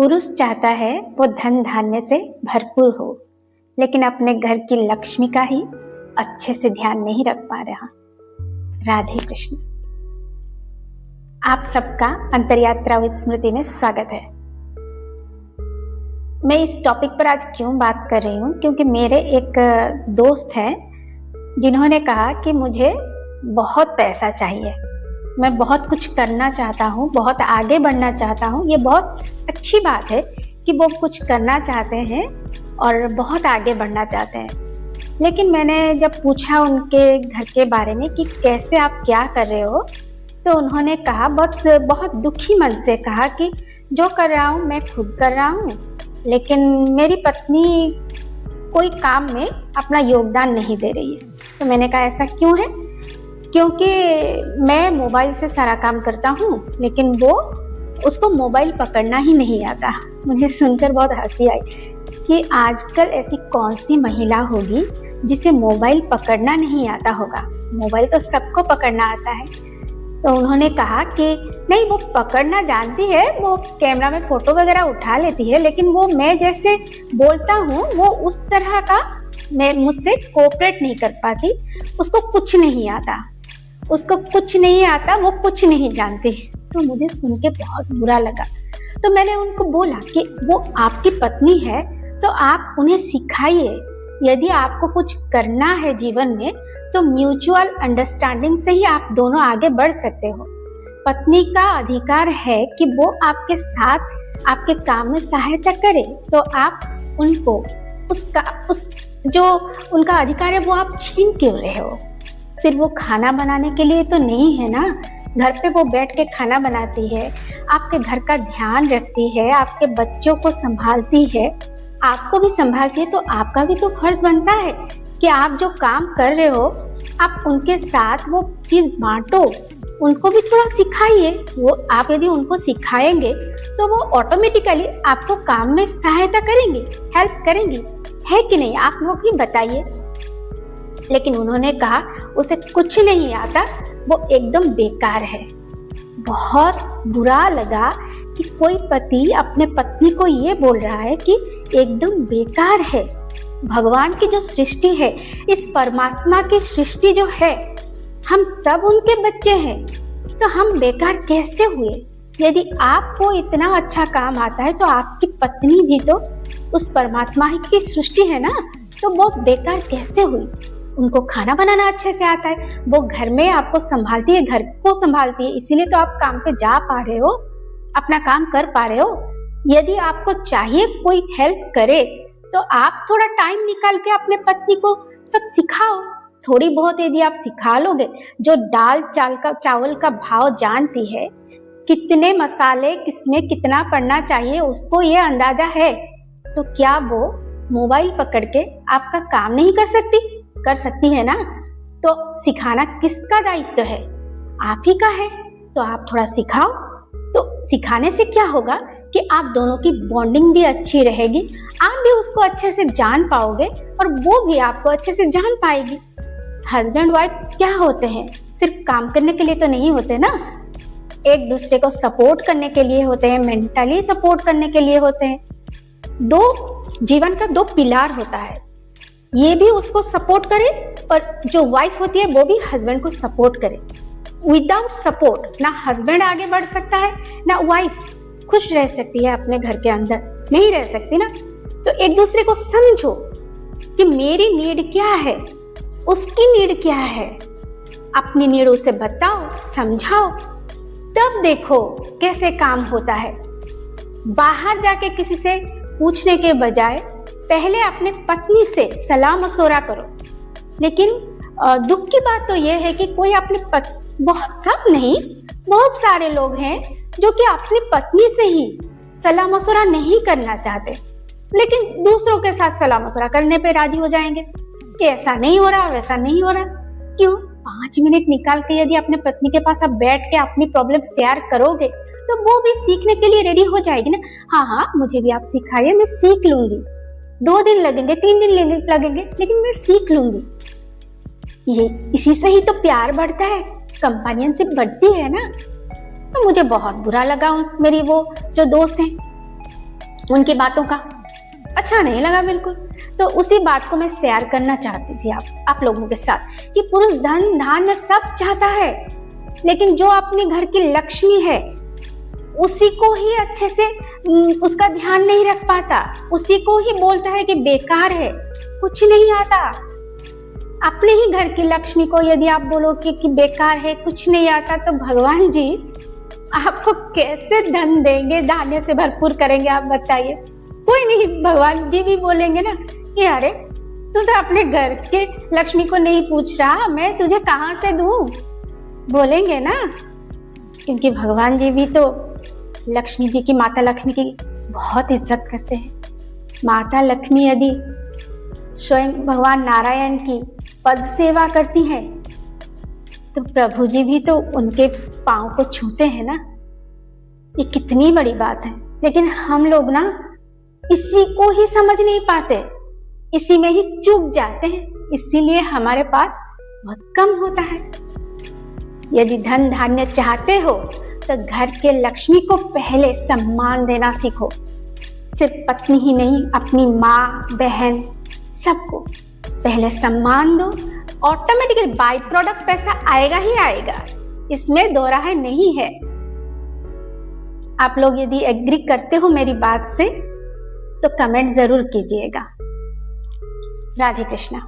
पुरुष चाहता है वो धन धान्य से भरपूर हो, लेकिन अपने घर की लक्ष्मी का ही अच्छे से ध्यान नहीं रख पा रहा। राधे कृष्ण। आप सबका अंतरयात्रा विद स्मृति में स्वागत है। मैं इस टॉपिक पर आज क्यों बात कर रही हूँ, क्योंकि मेरे एक दोस्त हैं जिन्होंने कहा कि मुझे बहुत पैसा चाहिए, मैं बहुत कुछ करना चाहता हूँ, बहुत आगे बढ़ना चाहता हूँ। ये बहुत अच्छी बात है कि वो कुछ करना चाहते हैं और बहुत आगे बढ़ना चाहते हैं, लेकिन मैंने जब पूछा उनके घर के बारे में कि कैसे आप क्या कर रहे हो, तो उन्होंने कहा, बहुत दुखी मन से कहा कि जो कर रहा हूँ मैं खुद कर रहा हूँ, लेकिन मेरी पत्नी कोई काम में अपना योगदान नहीं दे रही है। तो मैंने कहा ऐसा क्यों है? क्योंकि मैं मोबाइल से सारा काम करता हूँ, लेकिन वो उसको मोबाइल पकड़ना ही नहीं आता। मुझे सुनकर बहुत हंसी आई कि आजकल ऐसी कौन सी महिला होगी जिसे मोबाइल पकड़ना नहीं आता होगा। मोबाइल तो सबको पकड़ना आता है। तो उन्होंने कहा कि नहीं, वो पकड़ना जानती है, वो कैमरा में फोटो वगैरह उठा लेती है, लेकिन वो मैं जैसे बोलता हूँ वो उस तरह का मैं मुझसे कोऑपरेट नहीं कर पाती। उसको कुछ नहीं आता, वो कुछ नहीं जानती। तो मुझे सुन के बहुत बुरा लगा। तो मैंने उनको बोला कि वो आपकी पत्नी है तो आप उन्हें सिखाइए। यदि आपको कुछ करना है जीवन में तो म्यूचुअल अंडरस्टैंडिंग से ही आप दोनों आगे बढ़ सकते हो। पत्नी का अधिकार है कि वो आपके साथ आपके काम में सहायता करे, तो आप उनको जो उनका अधिकार है वो आप छीन क्यों रहे हो? सिर्फ वो खाना बनाने के लिए तो नहीं है ना। घर पे वो बैठ के खाना बनाती है, आपके घर का ध्यान रखती है, आपके बच्चों को संभालती है, आपको भी संभालती है। तो आपका भी तो फर्ज बनता है कि आप जो काम कर रहे हो आप उनके साथ वो चीज बांटो, उनको भी थोड़ा सिखाइए। वो आप यदि उनको सिखाएंगे तो वो ऑटोमेटिकली आपको काम में सहायता करेंगे, हेल्प करेंगे, है कि नहीं? आप लोग ही बताइए। लेकिन उन्होंने कहा उसे कुछ नहीं आता, वो एकदम बेकार है। बहुत बुरा लगा कि कोई पति अपने पत्नी को ये बोल रहा है कि एकदम बेकार है। भगवान की जो सृष्टि है, इस परमात्मा की सृष्टि जो है, हम सब उनके बच्चे हैं, तो हम बेकार कैसे हुए? यदि आपको इतना अच्छा काम आता है तो आपकी पत्नी भी तो उस परमात्मा की सृष्टि है ना, तो वो बेकार कैसे हुई? उनको खाना बनाना अच्छे से आता है, वो घर में आपको संभालती है, घर को संभालती है, इसीलिए तो आप काम पे जा पा रहे हो, अपना काम कर पा रहे हो। यदि आपको चाहिए कोई हेल्प करे तो आप थोड़ा टाइम निकाल के अपने पत्नी को सब सिखाओ। थोड़ी बहुत यदि आप सिखा लोगे, जो दाल चावल का भाव जानती है, कितने मसाले किसमें कितना पड़ना चाहिए उसको ये अंदाजा है, तो क्या वो मोबाइल पकड़ के आपका काम नहीं कर सकती है ना? तो सिखाना किसका दायित्व है? आप ही का है। तो आप थोड़ा सिखाओ। तो सिखाने से क्या होगा कि आप दोनों की बॉन्डिंग भी अच्छी रहेगी, आप भी उसको अच्छे से जान पाओगे और वो भी आपको अच्छे से जान पाएगी। हस्बैंड वाइफ क्या होते हैं? सिर्फ काम करने के लिए तो नहीं होते ना, एक दूसरे को सपोर्ट करने के लिए होते हैं, मेंटली सपोर्ट करने के लिए होते हैं। जीवन का दो पिलार होता है, ये भी उसको सपोर्ट करे और जो वाइफ होती है वो भी हस्बैंड को सपोर्ट करे। विदाउट सपोर्ट ना हस्बैंड आगे बढ़ सकता है, ना वाइफ खुश रह सकती है अपने घर के अंदर, नहीं रह सकती ना। तो एक दूसरे को समझो कि मेरी नीड क्या है, उसकी नीड क्या है, अपनी नीड उसे बताओ, समझाओ, तब देखो कैसे काम होता है। बाहर जाके किसी से पूछने के बजाय पहले अपने पत्नी से सलाह मशवरा करो। लेकिन दुख की बात तो यह है कि कोई अपने बहुत सारे लोग हैं जो कि अपनी पत्नी से ही सलाह मशवरा नहीं करना चाहते, लेकिन दूसरों के साथ सलाह मशवरा करने पे राजी हो जाएंगे कि ऐसा नहीं हो रहा, वैसा नहीं हो रहा। क्यों? 5 मिनट निकाल के यदि अपने पत्नी के पास आप बैठ के अपनी प्रॉब्लम शेयर करोगे तो वो भी सीखने के लिए रेडी हो जाएगी ना। हाँ, मुझे भी आप सिखाइए, मैं सीख लूंगी। 2 दिन लगेंगे, 3 दिन लगेंगे, लेकिन मैं सीख लूंगी। ये इसी से ही तो प्यार बढ़ता है, कंपेनियनशिप बढ़ती है ना। तो मुझे बहुत बुरा लगा मेरी वो जो दोस्त हैं, उनकी बातों का अच्छा नहीं लगा बिल्कुल। तो उसी बात को मैं शेयर करना चाहती थी आप लोगों के साथ कि पुरुष धन धान्य सब चाहता है, लेकिन जो अपने घर की लक्ष्मी है उसी को ही अच्छे से उसका ध्यान नहीं रख पाता, उसी को ही बोलता है कि बेकार है, कुछ नहीं आता। अपने ही घर की लक्ष्मी को यदि आप बोलो कि बेकार है, कुछ नहीं आता, तो भगवान जी आपको कैसे धन देंगे, धान्य से भरपूर करेंगे, आप बताइए। कोई नहीं, भगवान जी भी बोलेंगे ना कि अरे तू तो अपने घर के लक्ष्मी को नहीं पूछ रहा, मैं तुझे कहां से दूं, बोलेंगे ना। क्योंकि भगवान जी भी तो लक्ष्मी जी की, माता लक्ष्मी की बहुत इज्जत करते हैं। माता लक्ष्मी यदि स्वयं भगवान नारायण की पद सेवा करती है तो प्रभु जी भी तो उनके पांव को छूते हैं ना। ये कितनी बड़ी बात है, लेकिन हम लोग ना इसी को ही समझ नहीं पाते, इसी में ही चूक जाते हैं, इसीलिए हमारे पास बहुत कम होता है। यदि धन धान्य चाहते हो तो घर के लक्ष्मी को पहले सम्मान देना सीखो। सिर्फ पत्नी ही नहीं, अपनी माँ बहन सबको पहले सम्मान दो, ऑटोमेटिकली बाय प्रोडक्ट पैसा आएगा ही आएगा, इसमें दो राय नहीं है। आप लोग यदि एग्री करते हो मेरी बात से तो कमेंट जरूर कीजिएगा। राधे कृष्णा।